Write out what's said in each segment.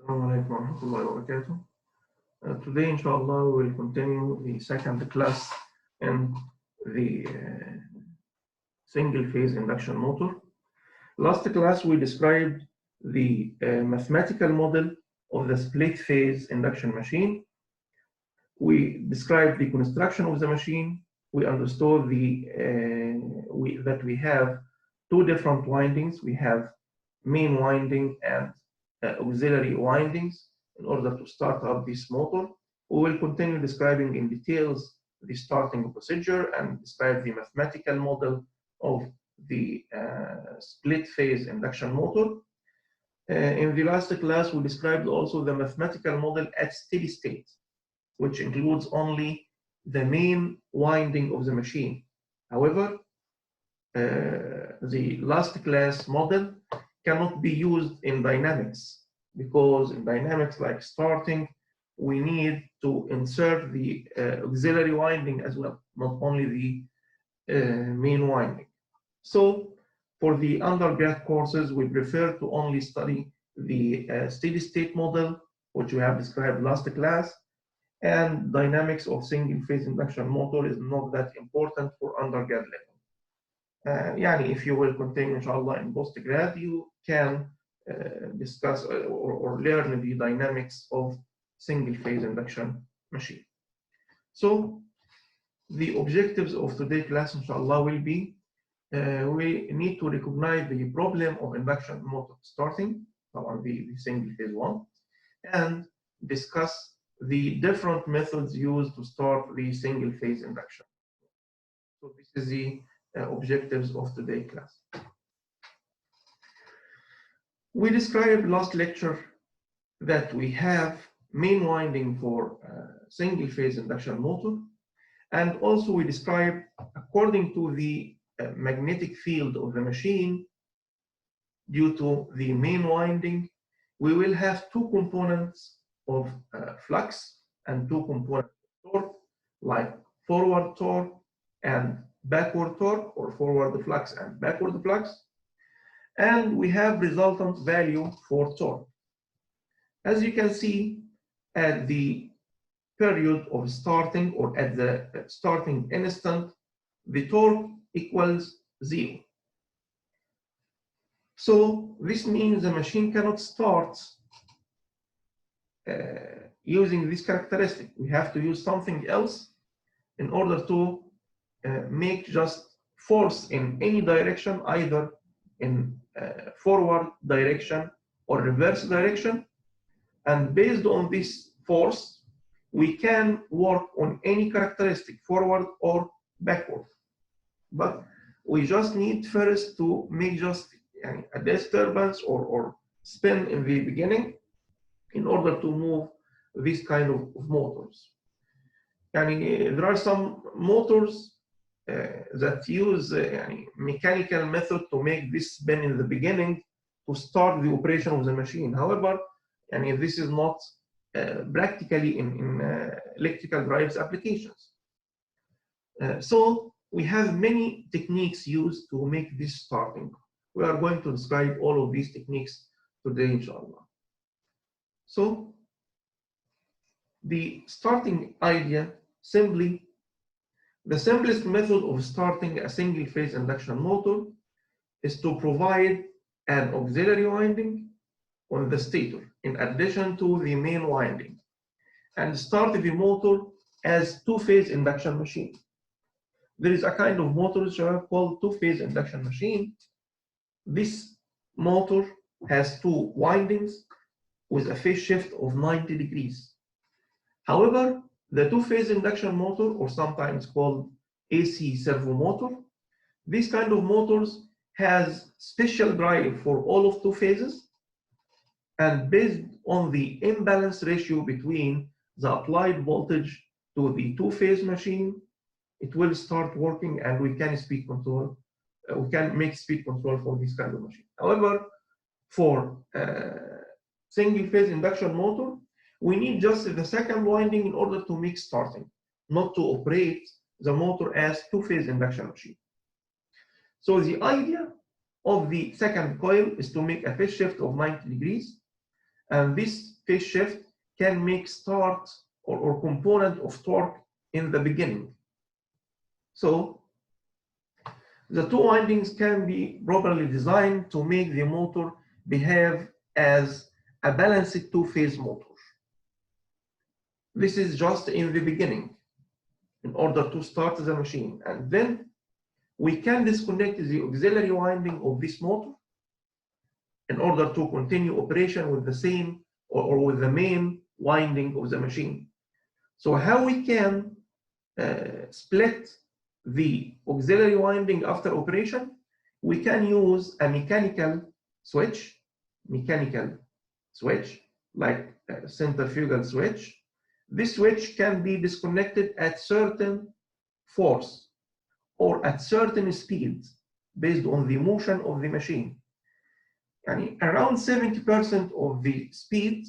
Assalamu alaikum wa rahmatullahi wa barakatuh. Today, inshallah, we will continue the second class in the single-phase induction motor. Last class, we described the mathematical model of the split-phase induction machine. We described the construction of the machine. We understood that we have two different windings. We have main winding and auxiliary windings in order to start up this motor. We will continue describing in details the starting procedure and describe the mathematical model of the split-phase induction motor. In the last class, we described also the mathematical model at steady state, which includes only the main winding of the machine. However, the last class model cannot be used in dynamics, because in dynamics like starting, we need to insert the auxiliary winding as well, not only the main winding. So for the undergrad courses, we prefer to only study the steady state model, which we have described last class, and dynamics of single phase induction motor is not that important for undergrad level. If you will continue, inshallah, in postgrad, you can discuss or learn the dynamics of single-phase induction machine. So the objectives of today's class, inshallah, will be we need to recognize the problem of induction motor starting on the single-phase one, and discuss the different methods used to start the single-phase induction. So this is the objectives of today's class. We described last lecture that we have main winding for single-phase induction motor, and also we described, according to the magnetic field of the machine, due to the main winding, we will have two components of flux and two components of torque, like forward torque and backward torque, or forward flux and backward flux. And we have resultant value for torque. As you can see, at the period of starting, or at the starting instant, the torque equals 0. So this means the machine cannot start using this characteristic. We have to use something else in order to make just force in any direction, either in forward direction or reverse direction. And based on this force, we can work on any characteristic, forward or backward. But we just need first to make just a disturbance or spin in the beginning in order to move this kind of motors. There are some motors that use mechanical method to make this spin in the beginning to start the operation of the machine. However, this is not practically in electrical drives applications. So we have many techniques used to make this starting. We are going to describe all of these techniques today, inshallah. So the starting idea, the simplest method of starting a single-phase induction motor is to provide an auxiliary winding on the stator in addition to the main winding, and start the motor as two-phase induction machine. There is a kind of motor called two-phase induction machine. This motor has two windings with a phase shift of 90 degrees. However, the two-phase induction motor, or sometimes called AC servo motor, this kind of motors has special drive for all of two phases, and based on the imbalance ratio between the applied voltage to the two-phase machine, it will start working, and we can speed control. We can make speed control for this kind of machine. However, for single-phase induction motor, we need just the second winding in order to make starting, not to operate the motor as two-phase induction machine. So the idea of the second coil is to make a phase shift of 90 degrees, And this phase shift can make start or component of torque in the beginning. So the two windings can be properly designed to make the motor behave as a balanced two-phase motor. This is just in the beginning in order to start the machine. And then we can disconnect the auxiliary winding of this motor in order to continue operation with the same or with the main winding of the machine. So how we can split the auxiliary winding after operation? We can use a mechanical switch like a centrifugal switch. This switch can be disconnected at certain force or at certain speeds based on the motion of the machine. And around 70% of the speed,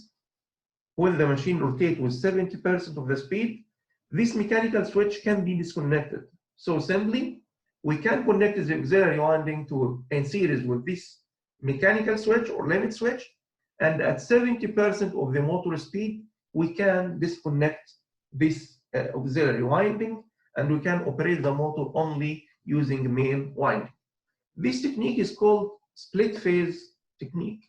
when the machine rotates with 70% of the speed, this mechanical switch can be disconnected. So simply, we can connect the auxiliary winding in series with this mechanical switch or limit switch, and at 70% of the motor speed, we can disconnect this auxiliary winding, and we can operate the motor only using main winding. This technique is called split phase technique.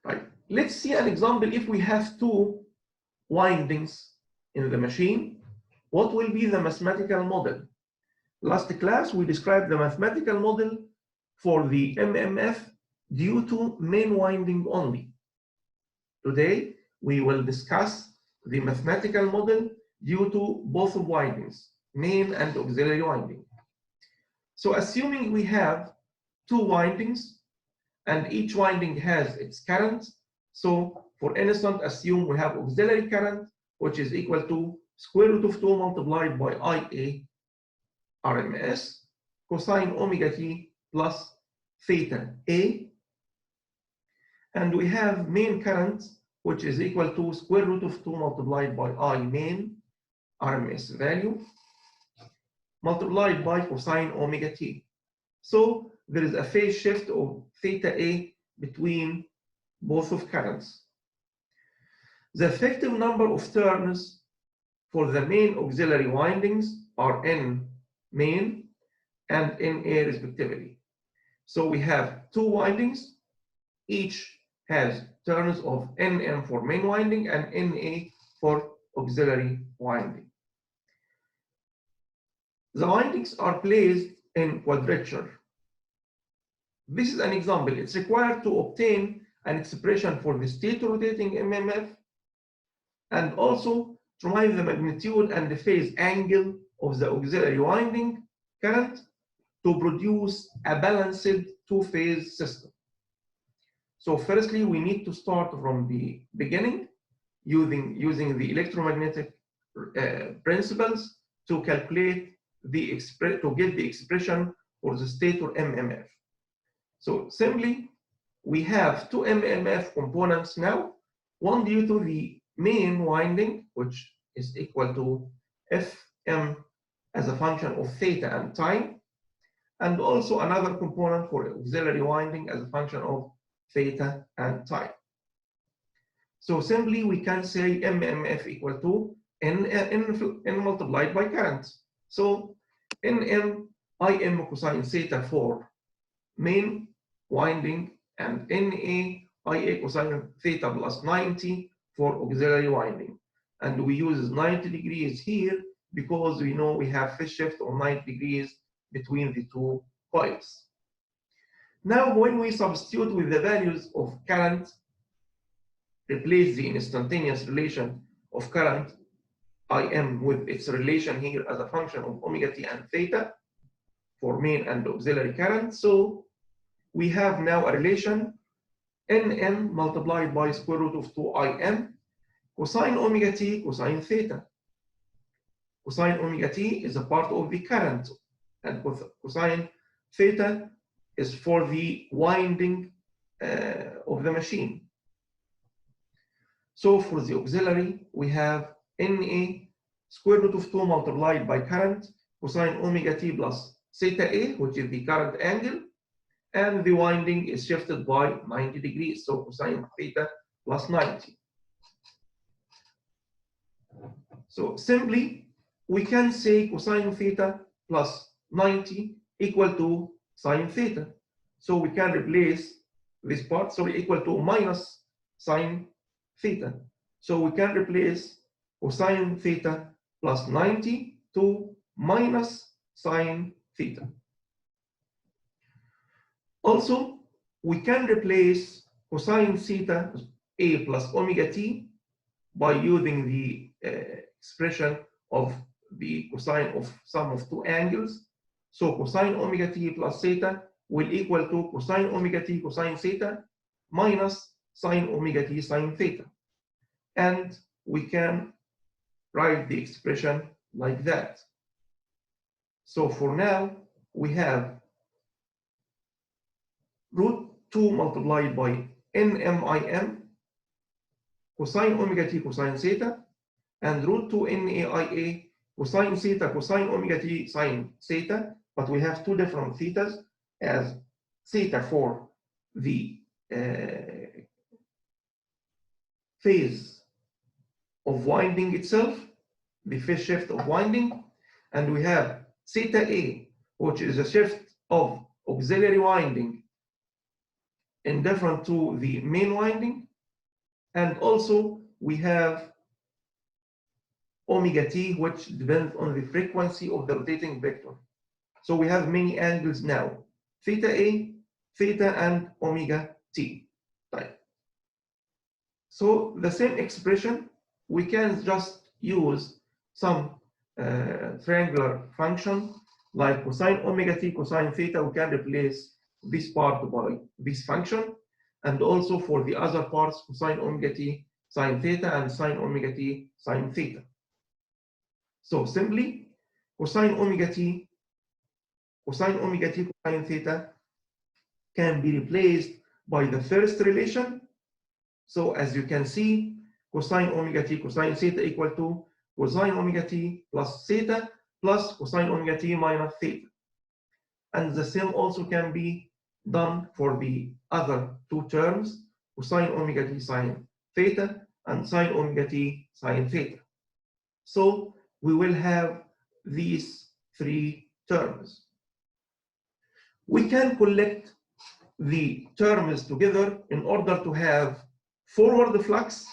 Right. Let's see an example. If we have two windings in the machine, what will be the mathematical model? Last class, we described the mathematical model for the MMF due to main winding only. Today, we will discuss the mathematical model due to both windings, main and auxiliary winding. So assuming we have two windings and each winding has its current, so for instance, assume we have auxiliary current, which is equal to square root of 2 multiplied by IA RMS cosine omega t plus theta A. And we have main current, which is equal to square root of 2 multiplied by I main RMS value multiplied by cosine omega t. So there is a phase shift of theta A between both of currents. The effective number of turns for the main auxiliary windings are N main and NA respectively. So we have two windings, each has turns of NM for main winding and NA for auxiliary winding. The windings are placed in quadrature. This is an example. It's required to obtain an expression for the stator rotating MMF and also to find the magnitude and the phase angle of the auxiliary winding current to produce a balanced two-phase system. So firstly, we need to start from the beginning using the electromagnetic principles to calculate to get the expression for the stator MMF. So simply, we have two MMF components now, one due to the main winding, which is equal to Fm as a function of theta and time, and also another component for auxiliary winding as a function of theta and time. So simply we can say MMF equal to N multiplied by current. So Nm Im cosine theta for main winding and Na Ia cosine theta plus 90 for auxiliary winding. And we use 90 degrees here because we know we have phase shift of 90 degrees between the two coils. Now, when we substitute with the values of current, replace the instantaneous relation of current Im with its relation here as a function of omega t and theta for main and auxiliary current. So we have now a relation Nm multiplied by square root of 2Im cosine omega t cosine theta. Cosine omega t is a part of the current, and cosine theta is for the winding of the machine. So for the auxiliary, we have Na square root of 2 multiplied by current cosine omega t plus theta A, which is the current angle, and the winding is shifted by 90 degrees, so cosine theta plus 90. So simply, we can say cosine theta plus 90 equal to sine theta. So we can replace this part, so equal to minus sine theta. So we can replace cosine theta plus 90 to minus sine theta. Also, we can replace cosine theta a plus omega t by using the expression of the cosine of sum of two angles. So cosine omega t plus theta will equal to cosine omega t cosine theta minus sine omega t sine theta. And we can write the expression like that. So for now, we have root 2 multiplied by nmim cosine omega t cosine theta and root 2 naia cosine theta cosine omega t sine theta, but we have two different thetas, as theta for the phase of winding itself, the phase shift of winding, and we have theta a, which is a shift of auxiliary winding indifferent to the main winding, and also we have omega t, which depends on the frequency of the rotating vector. So we have many angles now, theta a, theta, and omega t type. So the same expression, we can just use some triangular function like cosine omega t cosine theta. We can replace this part by this function, and also for the other parts cosine omega t sine theta and sine omega t sine theta. So simply cosine omega t cosine theta can be replaced by the first relation. So as you can see, cosine omega t cosine theta equal to cosine omega t plus theta plus cosine omega t minus theta. And the same also can be done for the other two terms, cosine omega t sine theta and sine omega t sine theta. So we will have these three terms. We can collect the terms together in order to have forward flux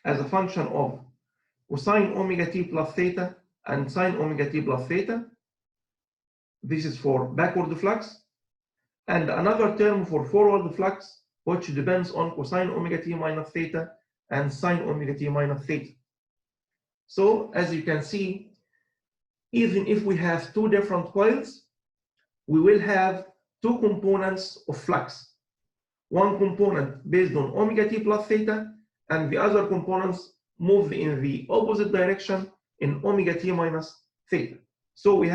as a function of cosine omega t plus theta and sine omega t plus theta. This is for backward flux. And another term for forward flux, which depends on cosine omega t minus theta and sine omega t minus theta. So as you can see, even if we have two different coils, we will have two components of flux. One component based on omega t plus theta, and the other components move in the opposite direction in omega t minus theta. So we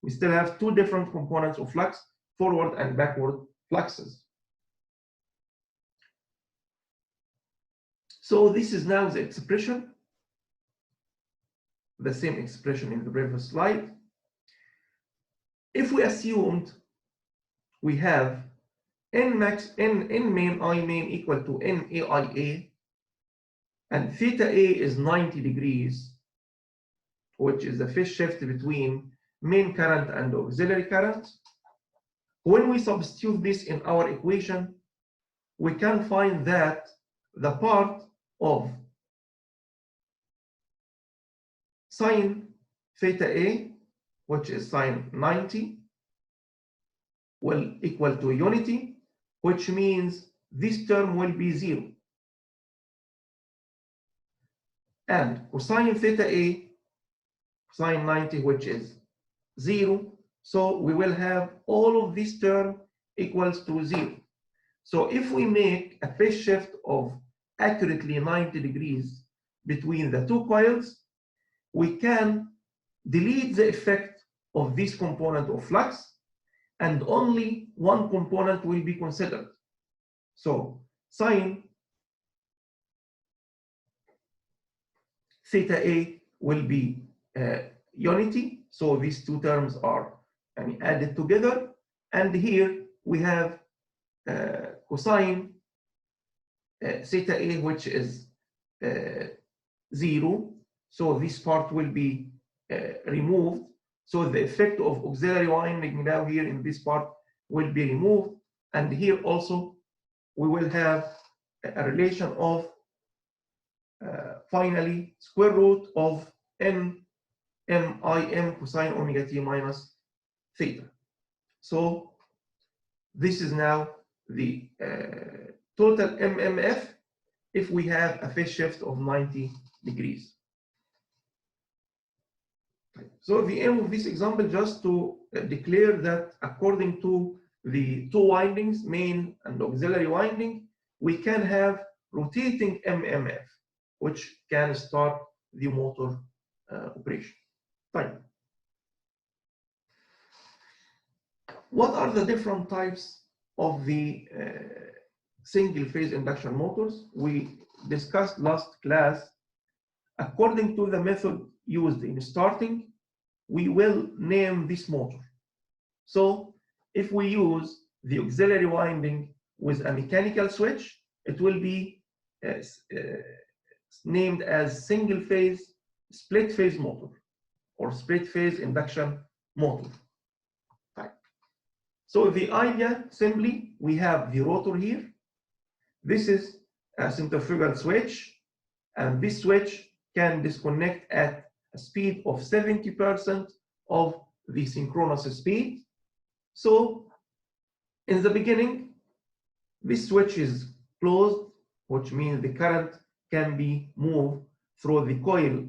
still have two different components of flux, forward and backward fluxes. So this is now the expression, the same expression in the previous slide. If we assumed we have n main I main equal to naia, and theta a is 90 degrees, which is the phase shift between main current and auxiliary current. When we substitute this in our equation, we can find that the part of sine theta a, which is sine 90, will equal to unity, which means this term will be 0. And cosine theta a, sine 90, which is 0. So we will have all of this term equals to 0. So if we make a phase shift of accurately 90 degrees between the two coils, we can delete the effect of this component of flux, and only one component will be considered. So sine theta a will be unity. So these two terms are and added together, and here we have cosine theta A, which is 0. So this part will be removed. So the effect of auxiliary winding now here in this part will be removed. And here also we will have a relation of finally square root of n MIM cosine omega t minus theta. So this is now the total MMF if we have a phase shift of 90 degrees. So the aim of this example just to declare that according to the two windings, main and auxiliary winding, we can have rotating MMF, which can start the motor operation. Fine. What are the different types of the single-phase induction motors? We discussed last class. According to the method used in starting, we will name this motor. So if we use the auxiliary winding with a mechanical switch, it will be named as single-phase split-phase motor or split-phase induction motor. So the idea, simply, we have the rotor here. This is a centrifugal switch, and this switch can disconnect at a speed of 70% of the synchronous speed. So in the beginning, this switch is closed, which means the current can be moved through the coil,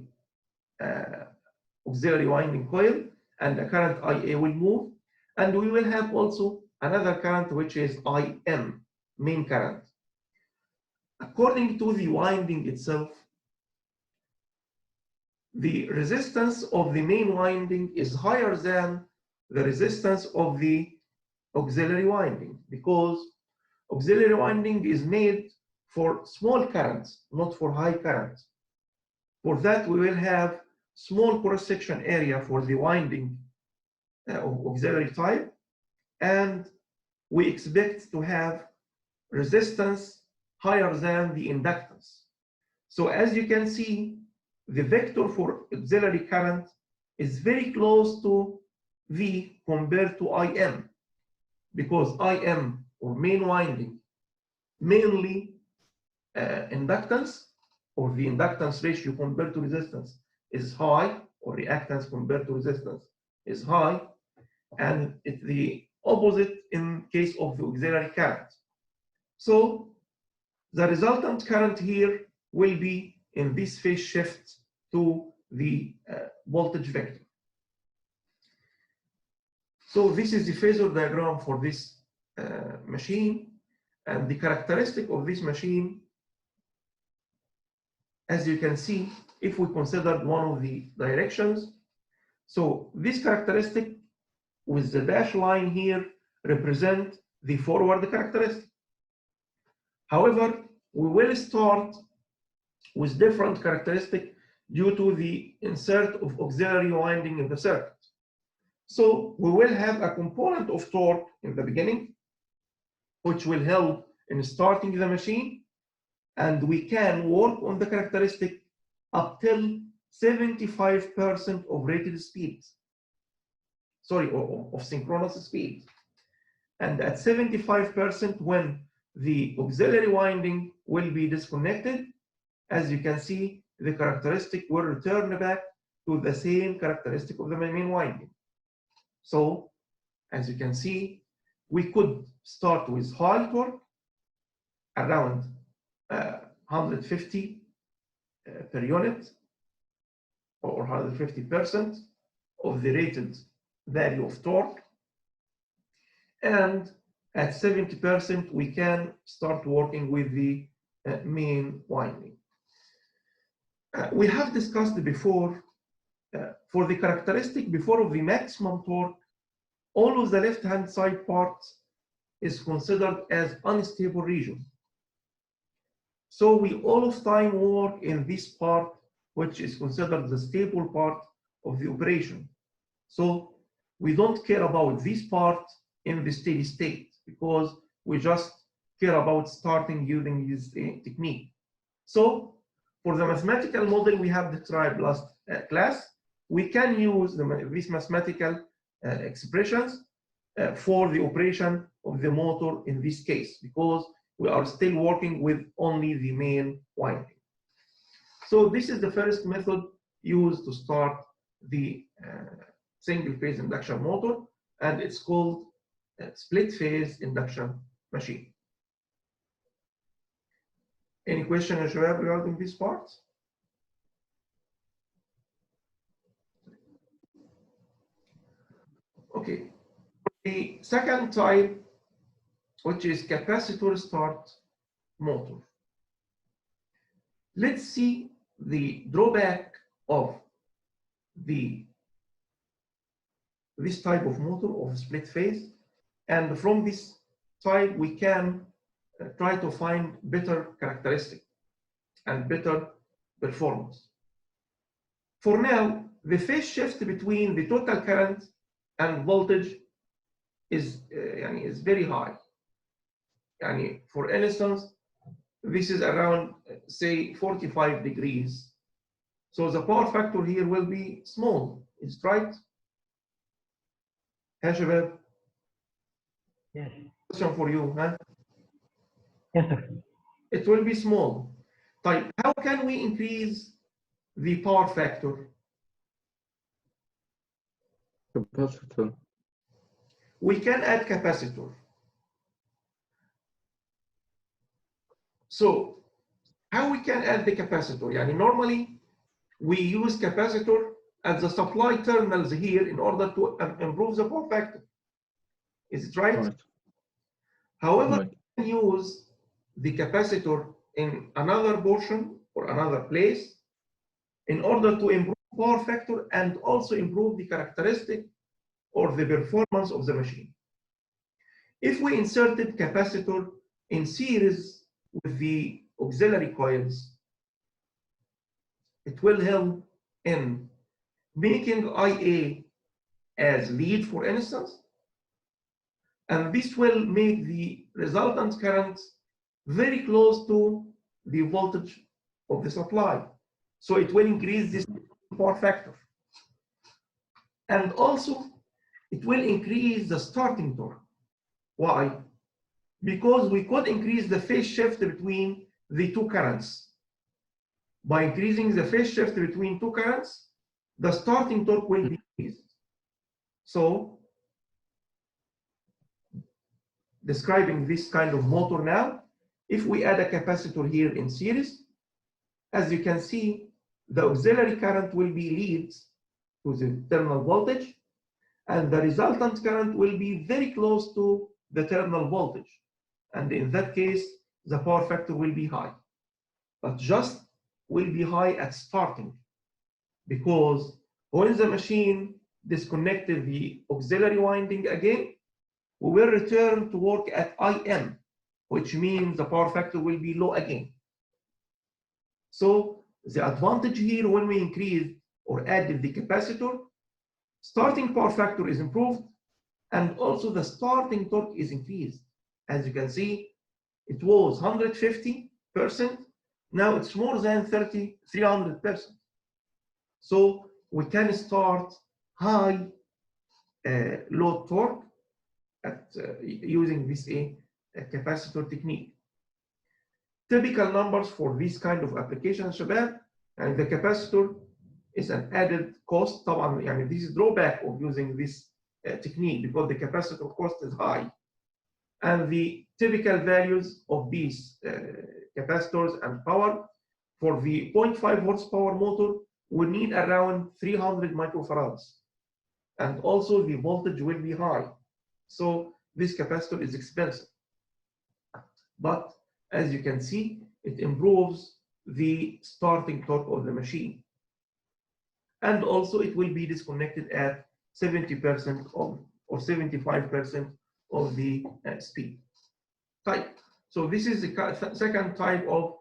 auxiliary winding coil, and the current IA will move. And we will have also another current, which is IM, main current. According to the winding itself, the resistance of the main winding is higher than the resistance of the auxiliary winding, because auxiliary winding is made for small currents, not for high currents. For that, we will have small cross-section area for the winding of auxiliary type, and we expect to have resistance higher than the inductance. So as you can see, the vector for auxiliary current is very close to V compared to IM, because IM, or main winding, mainly inductance, or the inductance ratio compared to resistance is high, or reactance compared to resistance is high, and it's the opposite in case of the auxiliary current. So the resultant current here will be in this phase shift to the voltage vector. So this is the phasor diagram for this machine, and the characteristic of this machine, as you can see, if we considered one of the directions, so this characteristic with the dash line here represent the forward characteristic. However, we will start with different characteristic due to the insert of auxiliary winding in the circuit. So we will have a component of torque in the beginning, which will help in starting the machine, and we can work on the characteristic up till 75% of rated speeds. Sorry, of synchronous speed. And at 75%, when the auxiliary winding will be disconnected, as you can see, the characteristic will return back to the same characteristic of the main winding. So, as you can see, we could start with high torque, around 150 per unit, or 150% of the rated value of torque. And at 70%, we can start working with the main winding. We have discussed before, for the characteristic before of the maximum torque, all of the left-hand side parts is considered as unstable region. So we all of time work in this part, which is considered the stable part of the operation. So we don't care about this part in the steady state because we just care about starting using this technique. So for the mathematical model we have described last class, we can use these mathematical expressions for the operation of the motor in this case, because we are still working with only the main winding. So this is the first method used to start the single-phase induction motor, and it's called split-phase induction machine. Any question regarding this part? Okay. The second type, which is capacitor-start motor. Let's see the drawback of this type of motor of split phase, and from this type we can try to find better characteristic and better performance. For now, the phase shift between the total current and voltage is very high. For instance, this is around, say, 45 degrees. So the power factor here will be small. Is right? Shabab? Yes. Question for you, huh? Yes, sir. It will be small. Type. How can we increase the power factor? Capacitor. We can add capacitor. So how we can add the capacitor? Normally we use capacitor at the supply terminals here in order to improve the power factor. Is it right? Right. However, Right. we can use the capacitor in another portion or another place in order to improve power factor and also improve the characteristic or the performance of the machine. If we inserted capacitor in series with the auxiliary coils, it will help in making IA as lead, for instance, and this will make the resultant current very close to the voltage of the supply. So it will increase this power factor. And also, it will increase the starting torque. Why? Because we could increase the phase shift between the two currents. By increasing the phase shift between two currents, the starting torque will be increased. So, describing this kind of motor now, if we add a capacitor here in series, as you can see, the auxiliary current will be lead to the terminal voltage, and the resultant current will be very close to the terminal voltage. And in that case, the power factor will be high, but just will be high at starting, because when the machine disconnected the auxiliary winding again, we will return to work at IM, which means the power factor will be low again. So the advantage here when we increase or added the capacitor, starting power factor is improved, and also the starting torque is increased. As you can see, it was 150%, now it's more than 300%. So we can start high load torque at using this capacitor technique. Typical numbers for this kind of application, Shabab, and the capacitor is an added cost. طبعا this is drawback of using this technique because the capacitor cost is high, and the typical values of these capacitors and power for the 0.5 horsepower motor will need around 300 microfarads, and also the voltage will be high. So this capacitor is expensive, but as you can see, it improves the starting torque of the machine, and also it will be disconnected at 70% of or 75% of the speed type. So this is the second type of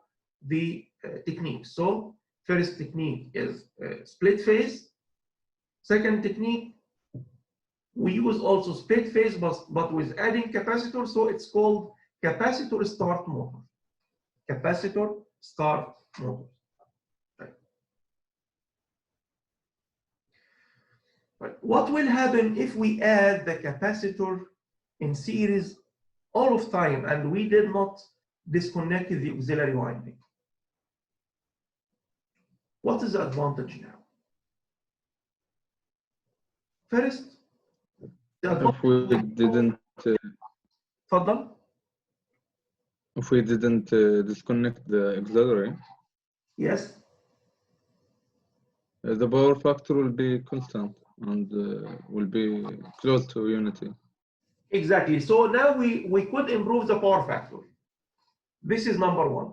the technique. So first technique is split phase. Second technique, We use also split phase, but with adding capacitor, so it's called capacitor-start motor. Capacitor-start motor. Right. What will happen if we add the capacitor in series all of time and we did not disconnect the auxiliary winding? What is the advantage now? First, the If we didn't تفضل. if we didn't disconnect the auxiliary, Yes. The power factor will be constant and will be close to unity. Exactly. So now we could improve the power factor. This is number one.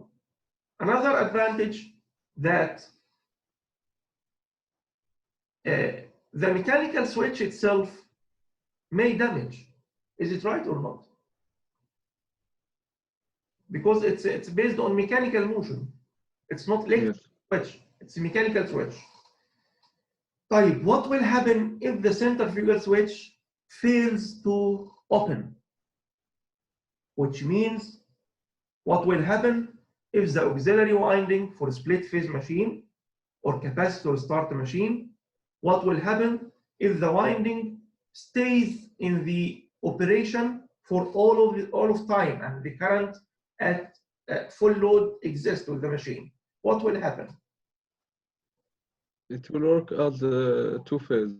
Another advantage that the mechanical switch itself may damage. Is it right or not? Because it's based on mechanical motion. It's not electric switch. It's a mechanical switch. طيب, what will happen if the centrifugal switch fails to open? Which means, what will happen if the auxiliary winding for split phase machine or capacitor start machine, what will happen if the winding stays in the operation for all of time and the current at full load exists with the machine? What will happen? It will work as a two-phase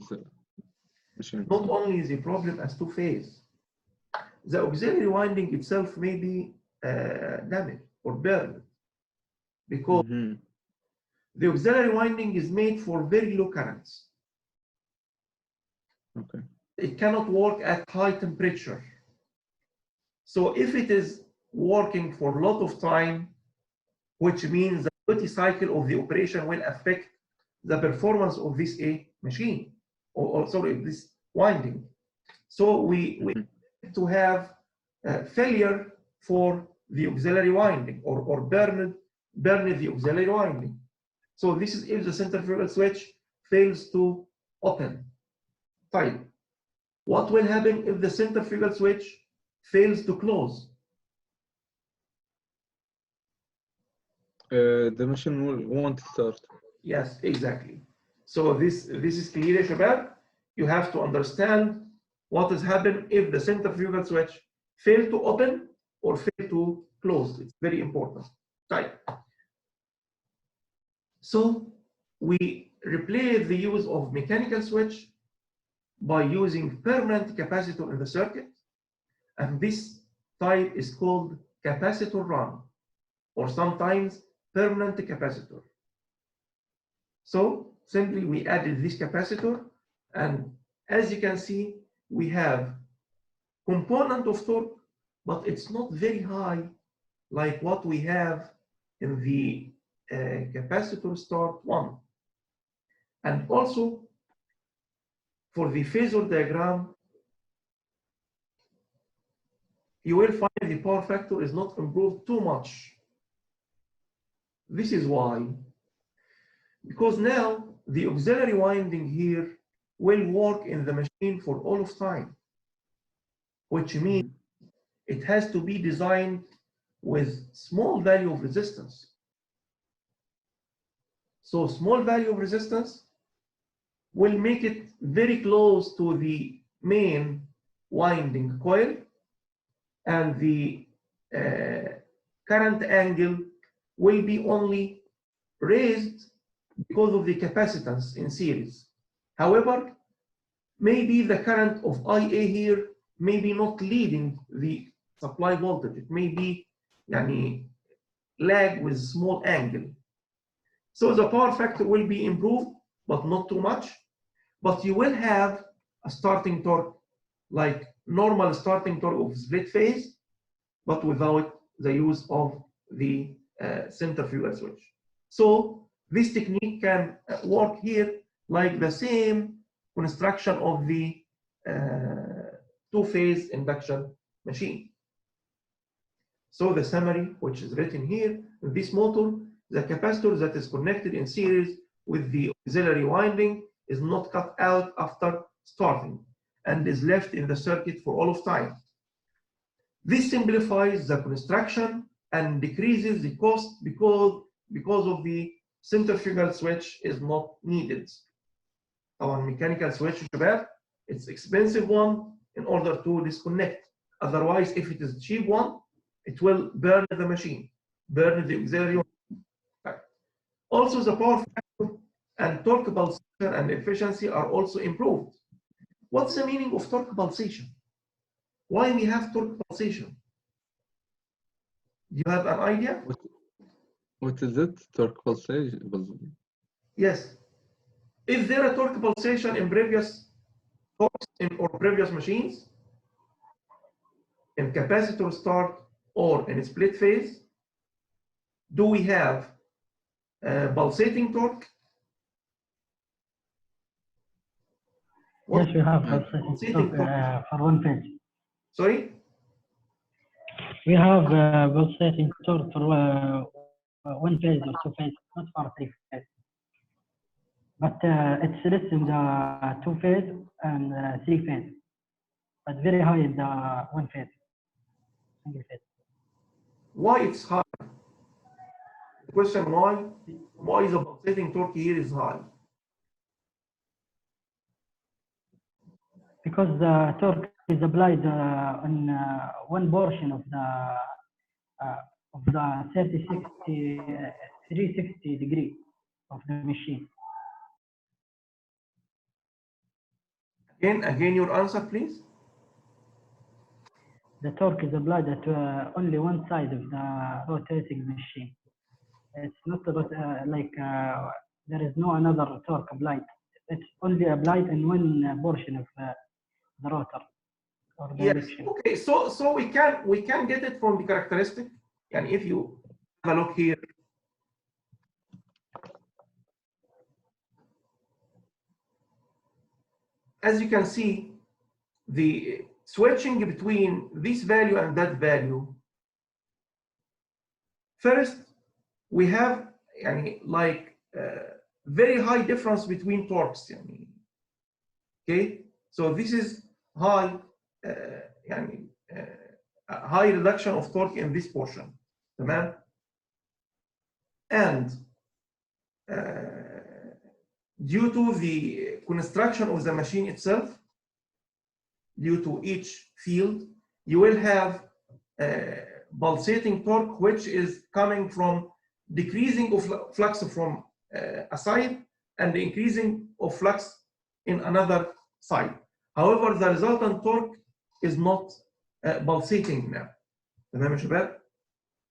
machine. Not only is the problem as two-phase, the auxiliary winding itself may be damaged or burned, because the auxiliary winding is made for very low currents. Okay. It cannot work at high temperature. So if it is working for a lot of time, which means the duty cycle of the operation will affect the performance of this machine, or sorry, this winding. So we need to have failure for the auxiliary winding, or burn the auxiliary winding. So this is if the centrifugal switch fails to open. Fine. What will happen if the centrifugal switch fails to close? The machine won't start. Yes, exactly. So this is clear, Shabab. You have to understand what has happened if the centrifugal switch failed to open or failed to close. It's very important. Right. So we replace the use of mechanical switch by using permanent capacitor in the circuit, and this type is called Capacitor-Run, or sometimes permanent capacitor. So simply we added this capacitor, and as you can see, we have component of torque, but it's not very high like what we have in the Capacitor-Start 1. And also for the phasor diagram, you will find the power factor is not improved too much. This is why. Because now the auxiliary winding here will work in the machine for all of time, which means it has to be designed with small value of resistance. So small value of resistance will make it very close to the main winding coil, and the current angle will be only raised because of the capacitance in series. However, maybe the current of IA here may be not leading the supply voltage. It may be lag with small angle. So the power factor will be improved, but not too much. But you will have a starting torque like normal starting torque of split phase, but without the use of the centrifugal switch. So this technique can work here like the same construction of the two-phase induction machine. So the summary, which is written here, in this motor, the capacitor that is connected in series with the auxiliary winding is not cut out after starting, and is left in the circuit for all of time. This simplifies the construction and decreases the cost because of the centrifugal switch is not needed. طبعا mechanical switch شباب, it's expensive one in order to disconnect. Otherwise, if it is cheap one, it will burn the machine, burn the auxiliary. Also, the power factor and torque pulsation and efficiency are also improved. What's the meaning of torque pulsation? Why we have torque pulsation? Do you have an idea? What is it? Torque pulsation? Yes. Is there a torque pulsation in previous torques or previous machines? In capacitor start or in split phase? Do we have pulsating torque? Yes, we have pulsating torque for one phase. Sorry? We have pulsating torque for one phase or two phase, not for three phase. But it's less in the two phase and three phase, but very high in the one phase, single phase. Why it's high? The question why the pulsating torque here is high? Because the torque is applied on one portion of the 360 degree of the machine. Again, your answer, please. The torque is applied at only one side of the rotating machine. It's not there is no another torque applied. It's only applied in one portion of the rotor or direction. Yes. Okay. So we can get it from the characteristic. And if you have a look here, as you can see, the switching between this value and that value. First, we have very high difference between torques. Okay, so this is high, high reduction of torque in this portion. تمام? And due to the construction of the machine itself, due to each field, you will have pulsating torque, which is coming from decreasing of flux from a side and increasing of flux in another side. However, the resultant torque is not pulsating now. تمام يا شباب?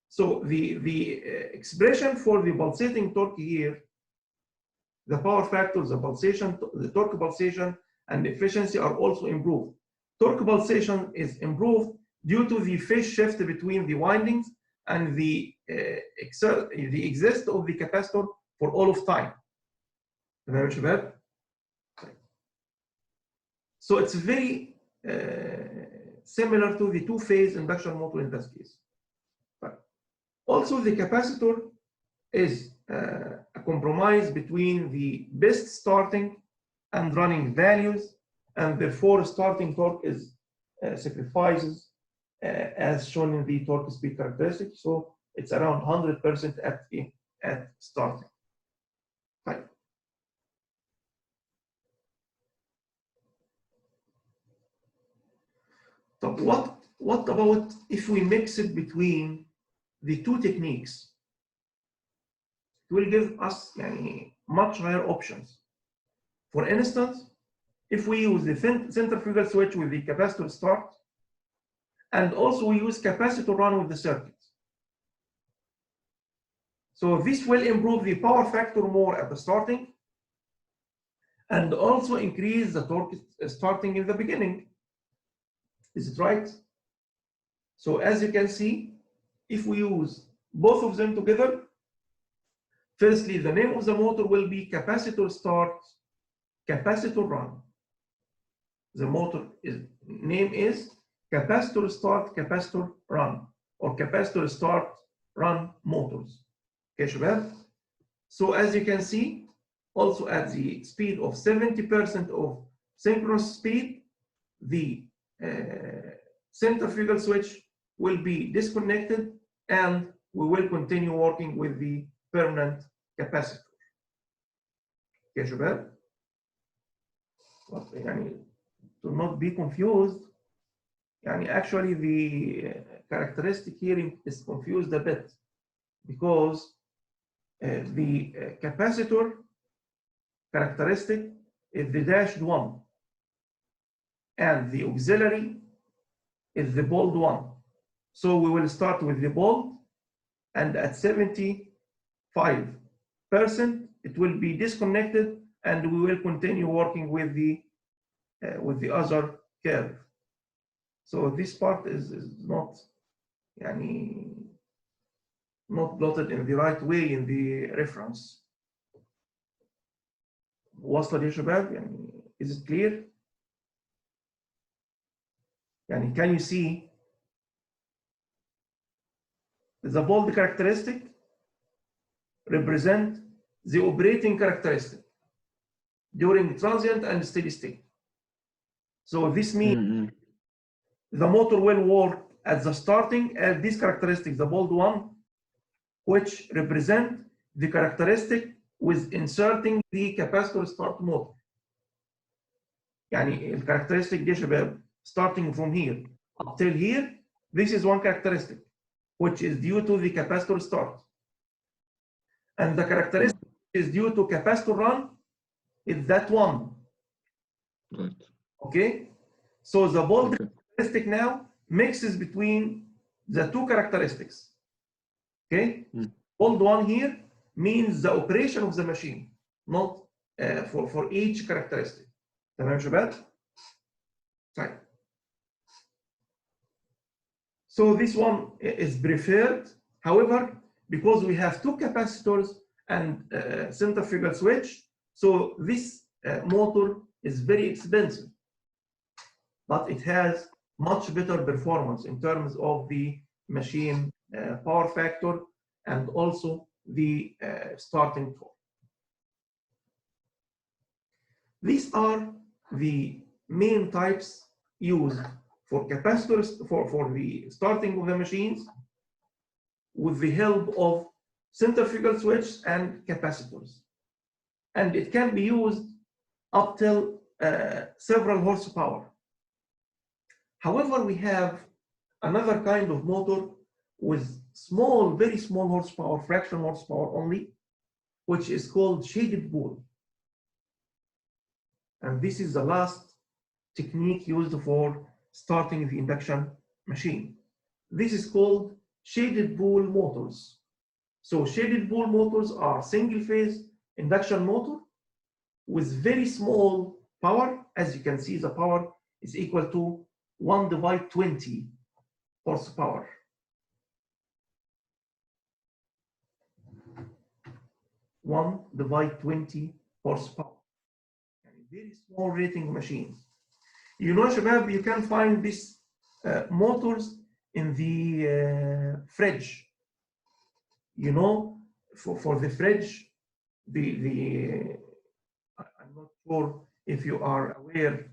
So the expression for the pulsating torque here, the power factor, the pulsation, the torque pulsation, and efficiency are also improved. Torque pulsation is improved due to the phase shift between the windings and the exist of the capacitor for all of time. تمام يا شباب؟ So it's very similar to the two-phase induction motor in this case. Also, the capacitor is a compromise between the best starting and running values, and therefore starting torque is sacrifices as shown in the torque speed characteristic. So it's around 100% at starting. Right. So what about if we mix it between the two techniques? It will give us much higher options. For instance, if we use the centrifugal switch with the capacitor start, and also we use capacitor-run with the circuit. So this will improve the power factor more at the starting, and also increase the torque starting in the beginning. Is it right? So as you can see, if we use both of them together, firstly, the name of the motor will be Capacitor-Start, Capacitor-Run. The motor name is Capacitor-Start, Capacitor-Run, or Capacitor-Start-Run Motors. Okay, شباب? So as you can see, also at the speed of 70% of synchronous speed, the centrifugal switch will be disconnected and we will continue working with the permanent capacitor. يا شباب يعني to not be confused يعني actually the characteristic here is confused a bit because the capacitor characteristic is the dashed one and the auxiliary is the bold one. So we will start with the bold and at 75% it will be disconnected and we will continue working with the other curve. So this part is not يعني not plotted in the right way in the reference. واصلة يا شباب يعني is it clear؟ يعني can you see the bold characteristic represent the operating characteristic during transient and steady state. So this means the motor will work at the starting at this characteristic, the bold one, which represent the characteristic with inserting the capacitor-start motor. يعني الcharacteristic دي شباب starting from here up till here, this is one characteristic which is due to the capacitor start. And the characteristic is due to capacitor-run is that one. Right. Okay? So the bold characteristic now mixes between the two characteristics. Okay? Bold one here means the operation of the machine, not for each characteristic. تمام يا شباب؟ طيب. So this one is preferred. However, because we have two capacitors and centrifugal switch, so this motor is very expensive, but it has much better performance in terms of the machine power factor and also the starting torque. These are the main types used for capacitors for the starting of the machines with the help of centrifugal switch and capacitors. And it can be used up till several horsepower. However, we have another kind of motor with small, very small horsepower, fractional horsepower only, which is called shaded bull. And this is the last technique used for starting the induction machine. This is called shaded bull motors. So shaded bull motors are single-phase induction motor with very small power. As you can see, the power is equal to 1/20 horsepower. One divide 20 horsepower. Very small rating machines. You know, Shabab, you can find these motors in the fridge. You know, for the fridge, I'm not sure if you are aware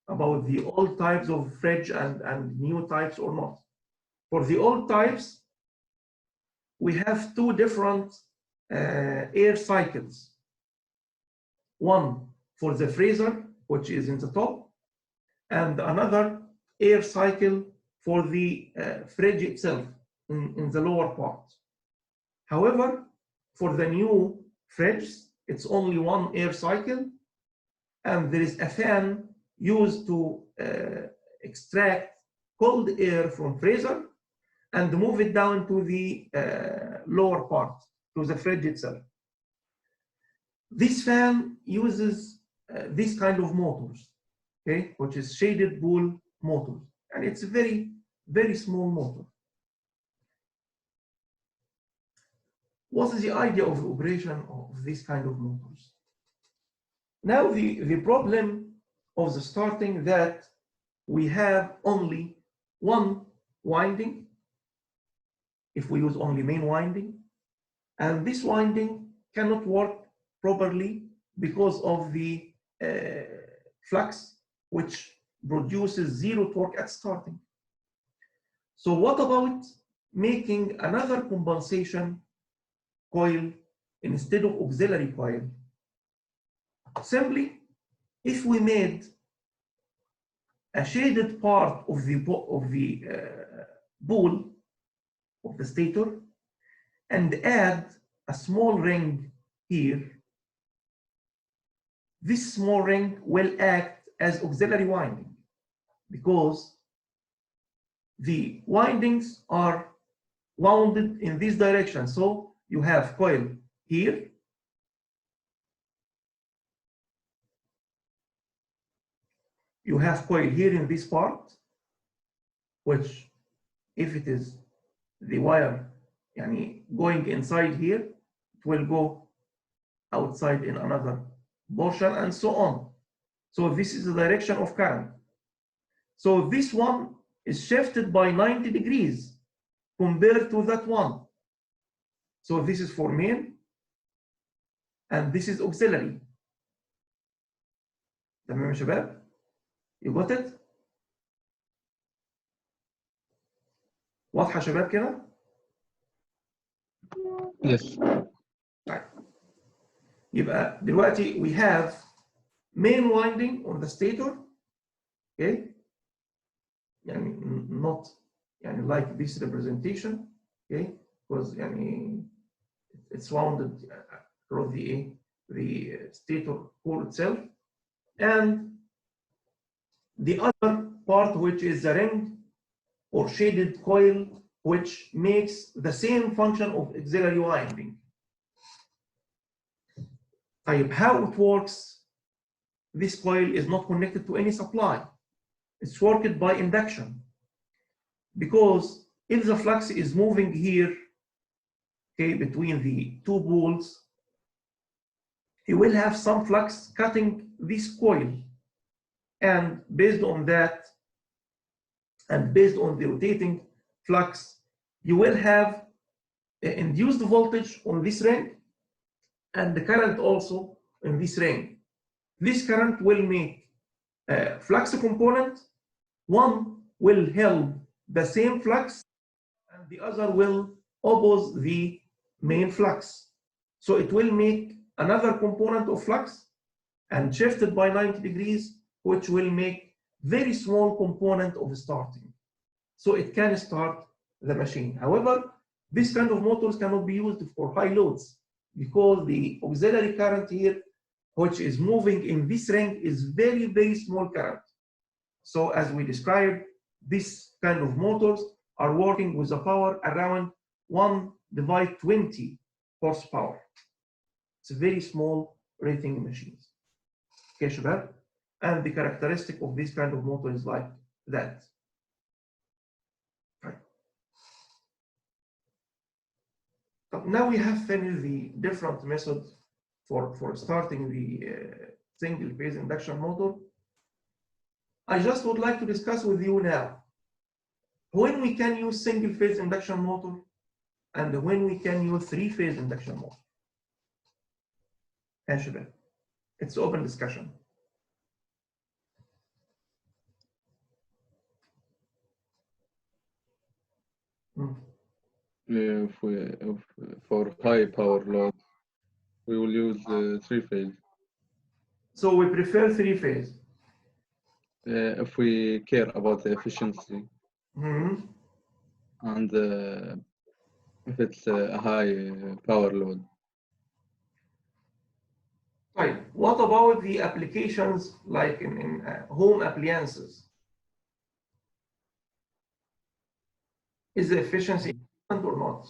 about the old types of fridge and new types or not. For the old types, we have two different air cycles. One for the freezer, which is in the top, and another air cycle for the fridge itself in the lower part. However, for the new fridges, it's only one air cycle, and there is a fan used to extract cold air from freezer and move it down to the lower part, to the fridge itself. This fan uses this kind of motors, okay, which is shaded bull motors, and it's a very, very small motor. What is the idea of the operation of this kind of motors? Now the problem of the starting that we have only one winding, if we use only main winding, and this winding cannot work properly because of the flux which produces zero torque at starting. So what about making another compensation coil instead of auxiliary coil? Simply, if we made a shaded part of the bowl of the stator and add a small ring here, this small ring will act as auxiliary winding because the windings are wounded in this direction. So you have coil here, you have coil here in this part, which if it is the wire going inside here, it will go outside in another portion and so on. So this is the direction of current. So this one is shifted by 90 degrees compared to that one. So this is for main and this is auxiliary. تمام يا شباب؟ You got it؟ واضحة شباب كده؟ Yes. طيب. يبقى دلوقتي we have main winding on the stator. Okay? Not like this representation. Okay? Because it's wounded across the stator core itself. And the other part, which is the ring or shaded coil, which makes the same function of auxiliary winding. How it works? This coil is not connected to any supply. It's worked by induction. Because if the flux is moving here, okay, between the two poles, you will have some flux cutting this coil. And based on that, and based on the rotating flux, you will have induced voltage on this ring and the current also in this ring. This current will make a flux component. One will help the same flux and the other will oppose the main flux. So it will make another component of flux and shifted by 90 degrees, which will make very small component of starting. So it can start the machine. However, this kind of motors cannot be used for high loads because the auxiliary current here, which is moving in this ring, is very, very small current. So as we described, this kind of motors are working with a power around 1/20 horsepower. It's very small rating machines. Okay, شباب? And the characteristic of this kind of motor is like that. Right. Now we have finished the different methods for starting the single phase induction motor. I just would like to discuss with you now when we can use single phase induction motor and when we can use three-phase induction motor. It's open discussion. For high power load, we will use three-phase. So we prefer three-phase. If we care about the efficiency. And if it's a high power load. Right. What about the applications like in home appliances? Is the efficiency important or not?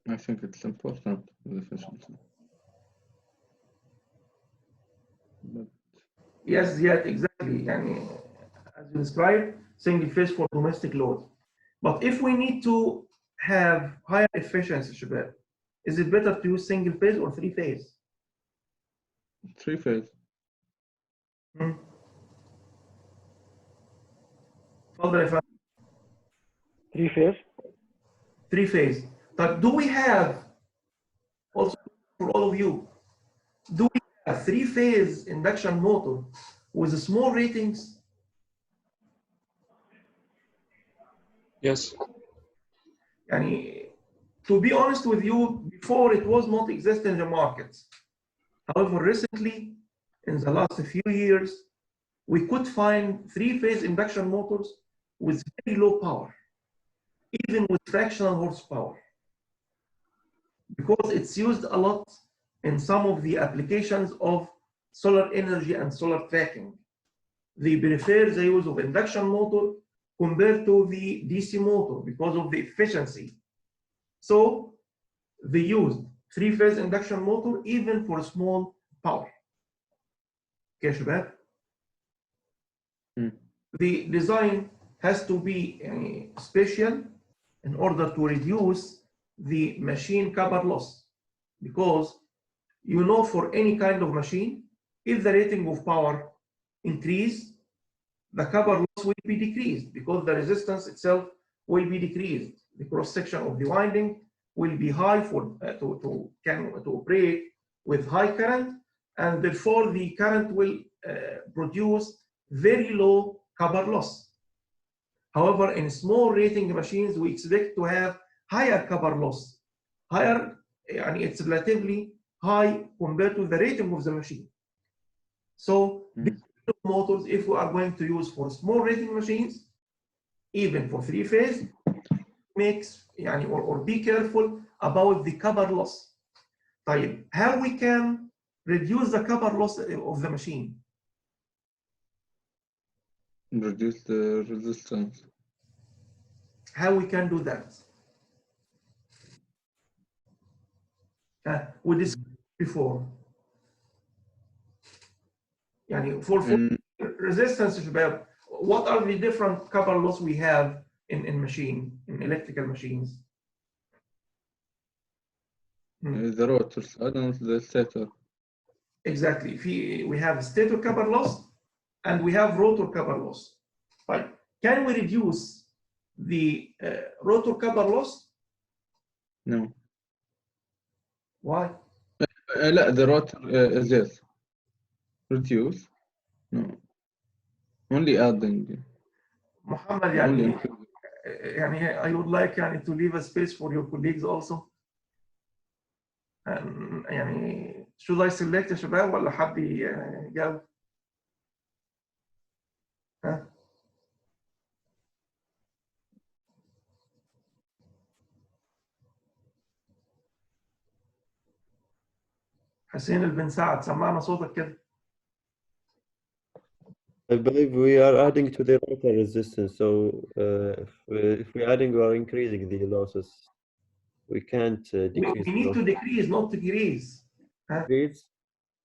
I think it's important, the efficiency. But yes, exactly. As you described, single phase for domestic load. But if we need to have higher efficiency, شباب, is it better to use single phase or three phase? Three phase. Three phase. Three phase. But do we have also for all of you? Do we have three-phase induction motor with small ratings? Yes. Yani, to be honest with you, before it was not exist in the market. However, recently, in the last few years, we could find three-phase induction motors with very low power, even with fractional horsepower, because it's used a lot in some of the applications of solar energy and solar tracking. They prefer the use of induction motor compared to the DC motor because of the efficiency. So they used three-phase induction motor even for small power. Okay, شباب? The design has to be special in order to reduce the machine copper loss, because you know, for any kind of machine, if the rating of power increase, the copper loss will be decreased because the resistance itself will be decreased. The cross section of the winding will be high for to operate with high current, and therefore the current will produce very low copper loss. However, in small rating machines, we expect to have higher copper loss, higher, and it's relatively high compared to the rating of the machine. So these motors, if we are going to use for small rating machines, even for three-phase, makes or be careful about the copper loss. طيب, how we can reduce the copper loss of the machine? Reduce the resistance. How we can do that? We discussed before. For resistance, what are the different copper loss we have in electrical machines? The rotor side and the stator. Exactly. We have stator copper loss and we have rotor copper loss. Right? Can we reduce the rotor copper loss? No. Why? لا, the rotor is yes. Reduce. No. Only adding. Muhammad, I would like to leave a space for your colleagues also. Should I select يا شباب ولا حد يجاوب؟ حسين البن سعد، سمعنا صوتك كده. I believe we are adding to the rotor resistance. So if we're adding or increasing the losses, we can't decrease. We need to decrease, not decrease. Decrease?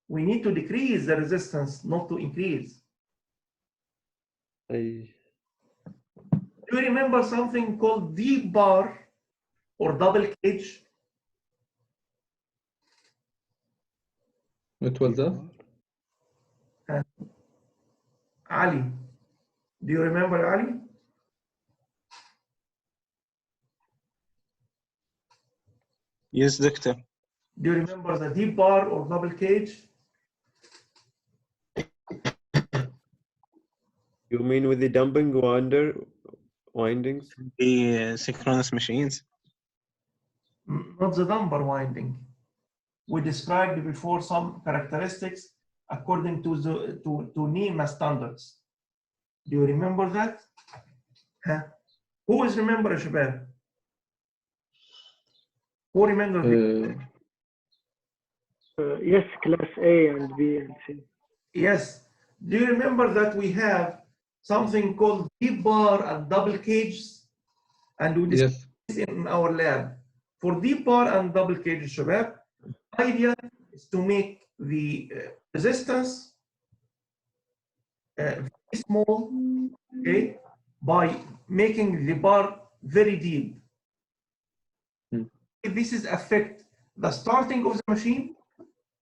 We need to decrease the resistance, not to increase. Do you remember something called deep bar or double cage? What was that? Ali, do you remember Ali? Yes, doctor. Do you remember the deep bar or double cage? You mean with the damping windings? The synchronous machines. Not the damper winding. We described before some characteristics according to NEMA standards. Do you remember that? Who is remember, Shabab? Who remembers? Yes, class A and B and C. Yes. Do you remember that we have something called deep bar and double cages? And we discussed this in our lab. For deep bar and double cages, Shabab, the idea is to make the resistance very small, okay, by making the bar very deep. If this is affect the starting of the machine,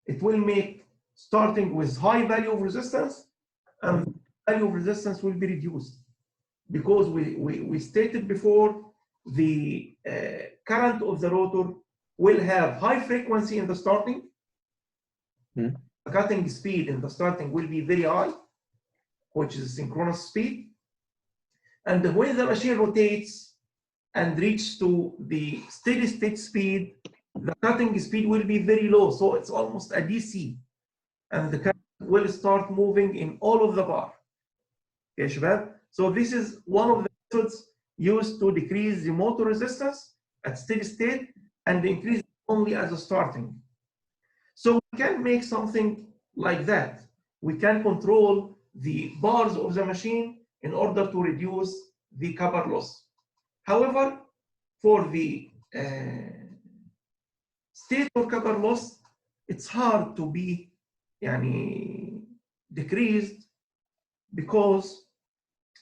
it will make starting with high value of resistance, and value of resistance will be reduced, because we stated before the current of the rotor will have high frequency in the starting Hmm. The cutting speed in the starting will be very high, which is synchronous speed. And when the machine rotates and reaches to the steady state speed, the cutting speed will be very low. So it's almost a DC. And the current will start moving in all of the bar. Okay, Shabab? So this is one of the methods used to decrease the motor resistance at steady state and increase only as a starting. So we can make something like that. We can control the bars of the machine in order to reduce the copper loss. However, for the stator copper loss, it's hard to be decreased because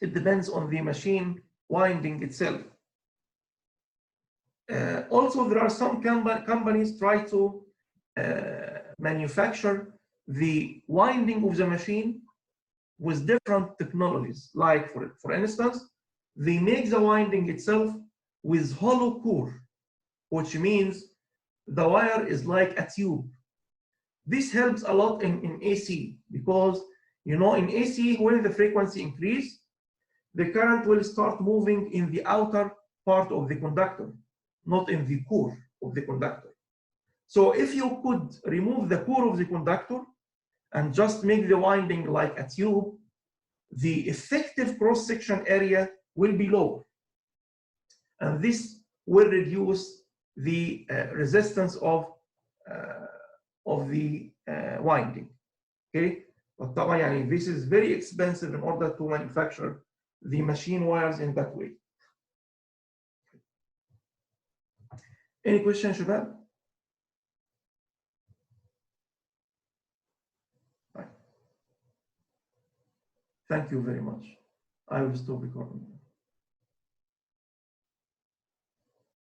it depends on the machine winding itself. Also, there are some companies try to manufacture the winding of the machine with different technologies. Like for instance, they make the winding itself with hollow core, which means the wire is like a tube. This helps a lot in AC because, in AC, when the frequency increases, the current will start moving in the outer part of the conductor, not in the core of the conductor. So if you could remove the core of the conductor and just make the winding like a tube, the effective cross-section area will be lower. And this will reduce the resistance of the winding. Okay? But طبعا this is very expensive in order to manufacture the machine wires in that way. Any questions, Shabab? Thank you very much. I will stop recording.